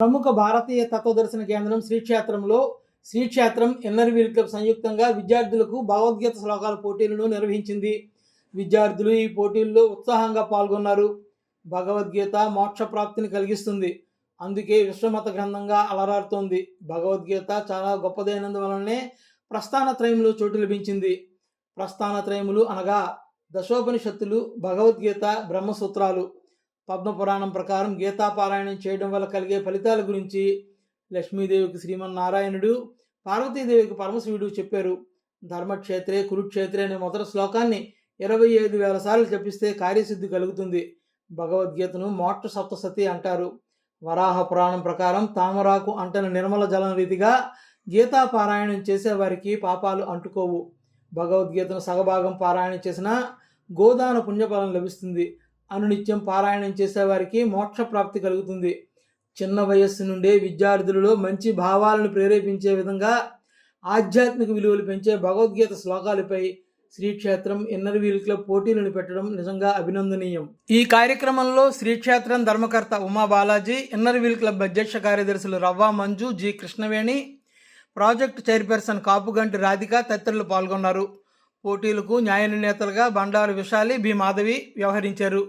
ప్రముఖ భారతీయ తత్వదర్శన కేంద్రం శ్రీక్షేత్రంలో శ్రీక్షేత్రం inner wheel club సంయుక్తంగా విద్యార్థులకు భగవద్గీత శ్లోకాల పోటీలను నిర్వహించింది. విద్యార్థులు ఈ పోటీల్లో ఉత్సాహంగా పాల్గొన్నారు. భగవద్గీత మోక్ష ప్రాప్తిని కలిగిస్తుంది, అందుకే విశ్వమత గ్రంథంగా అలరారుతోంది. భగవద్గీత చాలా గొప్పదైనందువలనే ప్రస్థానత్రయములు చోటు లభించింది. ప్రస్థానత్రయములు అనగా దశోపనిషత్తులు, భగవద్గీత, బ్రహ్మసూత్రాలు. పద్మపురాణం ప్రకారం గీతాపారాయణం చేయడం వల్ల కలిగే ఫలితాల గురించి లక్ష్మీదేవికి శ్రీమన్నారాయణుడు, పార్వతీదేవికి పరమశివుడు చెప్పారు. ధర్మక్షేత్రే కురుక్షేత్రే అనే మొదటి శ్లోకాన్ని 25,000 సార్లు జపిస్తే కార్యసిద్ధి కలుగుతుంది. భగవద్గీతను మోక్ష సప్తసతి అంటారు. వరాహ పురాణం ప్రకారం తామరాకు అంటని నిర్మల జలం రీతిగా గీతాపారాయణం చేసేవారికి పాపాలు అంటుకోవు. భగవద్గీతను సగభాగం పారాయణం చేసినా గోదాన పుణ్యఫలం లభిస్తుంది. అనునిత్యం పారాయణం చేసేవారికి మోక్ష ప్రాప్తి కలుగుతుంది. చిన్న వయస్సు నుండే విద్యార్థులలో మంచి భావాలను ప్రేరేపించే విధంగా ఆధ్యాత్మిక విలువలు పెంచే భగవద్గీత శ్లోకాలపై శ్రీక్షేత్రం ఎన్ఆర్ వీల్ క్లబ్ పోటీలను పెట్టడం నిజంగా అభినందనీయం. ఈ కార్యక్రమంలో శ్రీక్షేత్రం ధర్మకర్త Uma Balaji, inner wheel club అధ్యక్ష కార్యదర్శులు Ravva Manju, G Krishnaveni, project chairperson Kapuganti Radhika తదితరులు పాల్గొన్నారు. పోటీలకు న్యాయ నిర్ణేతలుగా బండారు విశాలి, బి మాధవి వ్యవహరించారు.